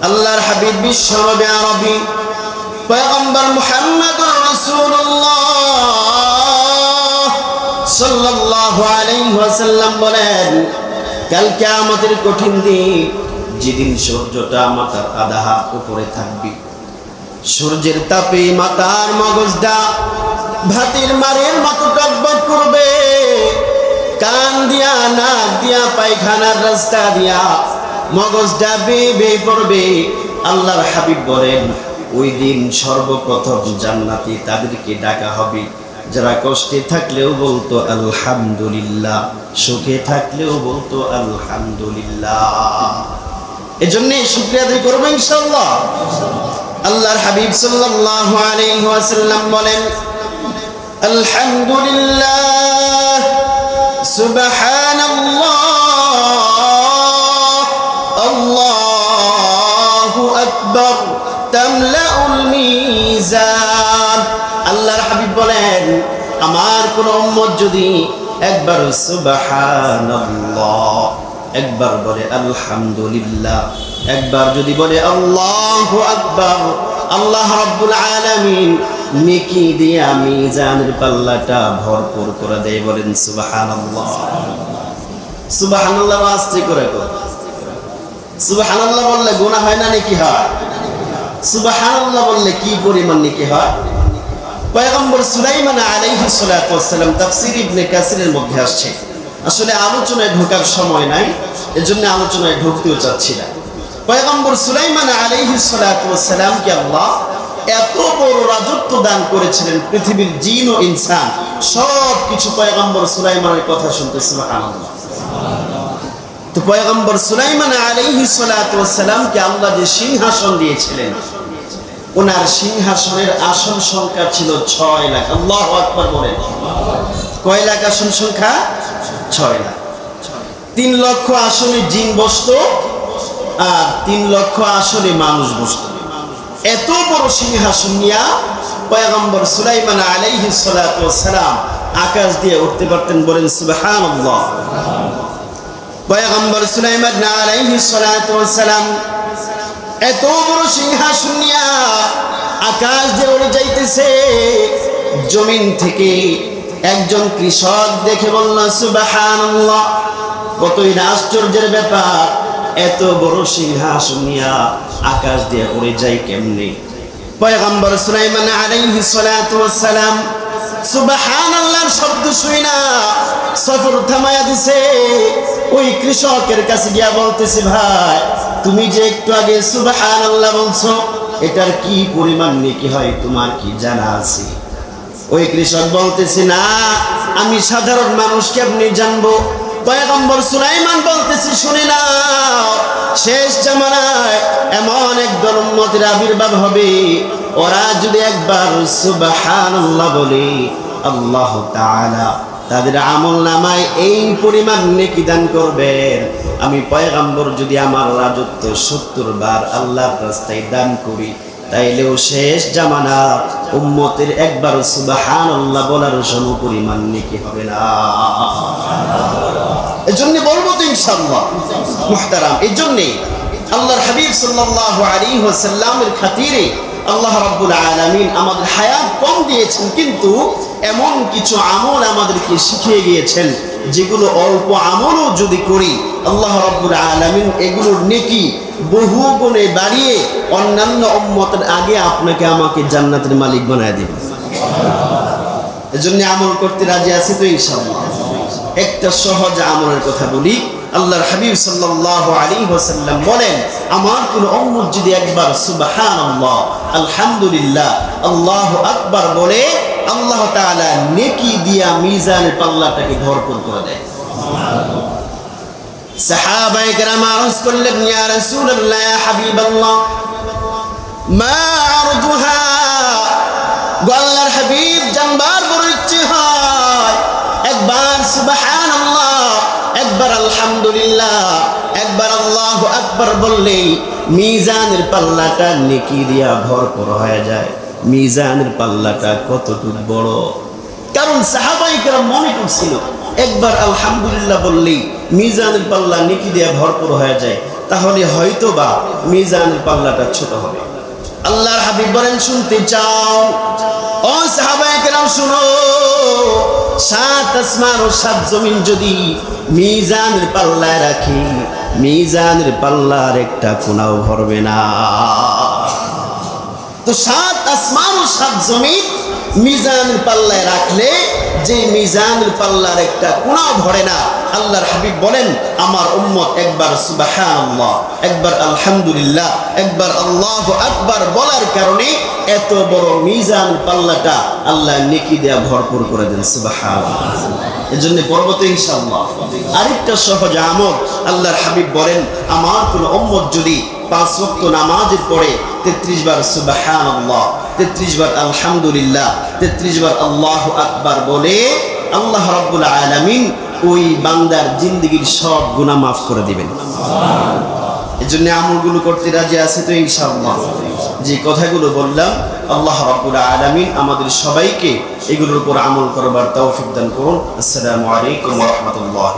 আল্লাহর হাবিব বিশ্বনবী আরবী পয়গম্বর মুহাম্মদুর রাসূলুল্লাহ সাল্লাল্লাহু আলাইহি ওয়াসাল্লাম বলেন, কাল কিয়ামতের কঠিন দিন, যেদিন সূর্যটা মাথার আধা হাত উপরে থাকবে, সূর্যের তাপে মাথার মগজটা ভাতের মারের মতো টকবক করবে, কান দিয়া নাক দিয়া পায়খানার রাস্তা দিয়া মগজটা বেয়ে বেয়ে পড়বে। আল্লাহর হাবিব বলেন, ওই দিন সর্বপ্রথম জান্নাতি তাদেরকে ডাকা হবে যারা কষ্টে থাকলেও বলতো আলহামদুলিল্লাহ, সুখে থাকলেও বলতো আলহামদুলিল্লাহ। এজন্য শুকরিয়া আদায় করব ইনশাআল্লাহ। আল্লাহর হাবিব সাল্লাল্লাহু আলাইহি ওয়াসাল্লাম বলেন, আলহামদুলিল্লাহ, সুবহানাল্লাহ, আল্লাহু আকবার, তামলাউল মিজান। আল্লাহর হাবিব বলেন, আমার কোন উম্মত যদি একবার সুবহানাল্লাহ, একবার বলে আলহামদুলিল্লাহ, একবার যদি বলে আল্লাহু আকবার, আল্লাহ রাব্বুল আলামিন নেকি দিয়ে মিজানের পাল্লাটা ভরপুর করে দেয়। বলেন সুবহানাল্লাহ। সুবহানাল্লাহ আস্তে করে কর। সুবহানাল্লাহ বললে গুনাহ হয় না নেকি হয়? সুবহানাল্লাহ বললে কি পরিমাণ নেকি হয়? পয়গম্বর সুলাইমান আলাইহিস সালাতু ওয়াস সালাম তাফসীর ইবনে কাসিরের মধ্যে আসছে। আসলে আলোচনায় ঢোকার সময় নাই, এজন্য আলোচনায় ঢুকতেও চাচ্ছি না। পয়গম্বর সুলাইমান আলাইহিস সালাতু ওয়াস সালামকে আল্লাহ এত বড় রাজত্ব দান করেছিলেন, পৃথিবীর জিন ও ইনসান সব কিছু পয়গম্বর সুলাইমানের কথা শুনতে সুবহানাল্লাহ। তো পয়গম্বর সুলাইমান আলাইহিস সালাতু ওয়াস সালামকে আল্লাহ যে সিংহাসন দিয়েছিলেন, ওনার সিংহাসনের আসন সংখ্যা ছিল 6 লাখ। আল্লাহু আকবার বলেন। কয় লাখ আসন সংখ্যা? 6 লাখ। 3 লক্ষ আসনে জিন বসতো আর 3 লক্ষ আসনে মানুষ বসতো। এত বড় সিংহাসন নিয়া পয়গম্বর সুলাইমান আলাইহিস সালাতু ওয়াস সালাম আকাশ দিয়ে উঠতে পারতেন। বলেন সুবহানাল্লাহ। পয়গম্বর সুলাইমান আলাইহিস সালাতু ওয়াস সালাম এত বড় সিংহাসন নিয়া আকাশ দিয়ে উড়ে যাইতেছে। জমিন থেকে একজন কৃষক দেখে বলল সুবহানাল্লাহ, কতই না আশ্চর্যের ব্যাপার, এত বড় সিংহাসন নিয়া আকাশ দিয়ে উড়ে যায় কেমনে? পয়গম্বর সুলাইমান আলাইহিস সালাতু ওয়াস সালাম সুবহানাল্লাহর শব্দ শুনে না সফর থামায়া দিছে। ওই কৃষকের কাছে গিয়া বলতেছে, ভাই তুমি যে একটু আগে সুবহানাল্লাহ বলছো, এটার কি পরিমাণ নেকি হয় তোমার কি জানা আছে? ওই কৃষক বলতেছে, না আমি সাধারণ মানুষ কেমনে জানবো? পয়গম্বর সুলাইমান বলতেছে, শুনে নাও, শেষ জামানায় এমন একদল উম্মতের আবির্ভাব হবে, ওরা যদি একবার সুবহানাল্লাহ বলে আল্লাহ তাআলা তাদের আমলনামায় এই পরিমাণ নেকি দান করবেন। আমি পয়গম্বর যদি আমার রাজত্ব 70 বার আল্লাহর রাস্তায় দান করি, তাইলেও শেষ জামানা উম্মতের একবার সুবহানাল্লাহ বলার সমপরিমাণ নেকি হবে না। এজন্য বলবো তো ইনশাআল্লাহ মুহতারাম। এজন্য আল্লাহর হাবিব সাল্লাল্লাহু আলাইহি ওয়াসাল্লামের খাতিরে আল্লাহ রাব্বুল আলামিন আমাদের হায়াত কম দিয়েছেন, কিন্তু এমন কিছু আমল আমাদেরকে শিখিয়ে গিয়েছেন যেগুলো অল্প আমলও যদি করি আল্লাহ রাব্বুল আলামিন এগুলোর নেকি বহু গুণে বাড়িয়ে অন্যান্য উম্মতের আগে আপনাকে আমাকে জান্নাতের মালিক বানায় দিবেন। এজন্য আমল করতে রাজি আছি তো ইনশাআল্লাহ। একটা সহজ আমলের কথা বলি। আল্লাহর হাবিব সাল্লাল্লাহু আলাইহি ওয়াসাল্লাম বলেন, আমার কোন উম্মত যদি একবার সুবহানাল্লাহ, আলহামদুলিল্লাহ, আল্লাহু আকবার বলে, আল্লাহ তাআলা নেকি দিয়া মিজানের পাল্লাটাকে ভরপুর করে দেয়। সাহাবায়ে কেরাম আরজ করলেন, ইয়া রাসূলুল্লাহ, ইয়া হাবিবাল্লাহ, মা আরদুহা? আল্লাহর হাবিব জানবার বড় ইচ্ছে হয়, একবার সুবহানাল্লাহ, একবার আলহামদুলিল্লাহ, একবার আল্লাহু আকবার বললেই মিজানের পাল্লাটা নেকি দিয়া ভরপুর হয়ে যায়। মিজানের পাল্লাটা কতটুকু বড়! কারণ সাহাবায়ে কেরাম মনে করছিল একবার আলহামদুলিল্লাহ বললেই মিজানের পাল্লা নেকি দিয়া ভরপুর হয়ে যায়। তাহলে হয়তোবা মিজানের পাল্লাটা ছোট হবে। আল্লাহর হাবিব বলেন, শুনতে চাও? ও সাহাবায়ে কেরাম শুনো, 7 আসমান ও 7 জমিন যদি মিজানের পাল্লায় রাখি, মিজানের পাল্লার একটা কোনাও ভরবে না। তো 7 আসমান ও 7 জমিন মিজানের পাল্লায় রাখলে যে মিজানের পাল্লার একটা কোনাও ভরে না। আল্লাহর হাবিব বলেন, আমার উম্মত একবার সুবহানাল্লাহ, একবার আলহামদুলিল্লাহ, একবার আল্লাহু আকবার বলার কারণে এত বড় মিজান পাল্লাটা আল্লাহ নেকি দেয়া ভরপুর করে দেন। সুবহানাল্লাহ। এজন্য পরবর্তী ইনশাআল্লাহ আরেকটা সহজ আমল, আল্লাহর হাবিব বলেন, আমার কোন উম্মত যদি 5 ওয়াক্ত নামাজের পরে 33 বার সুবহানাল্লাহ, 33 বার আলহামদুলিল্লাহ, 33 বার আল্লাহু আকবার বলে, আল্লাহ রাব্বুল আলামিন ওই বান্দার জিন্দেগীর সব গুনাহ মাফ করে দিবেন। এজন্য আমলগুলো করতে রাজি আছে তো ইনশাআল্লাহ? যে কথাগুলো বললাম, আল্লাহ রাব্বুল আলামিন আমাদের সবাইকে এগুলোর উপর আমল করবার তৌফিক দান করুন। আসসালামু আলাইকুম ওয়া রাহমাতুল্লাহ।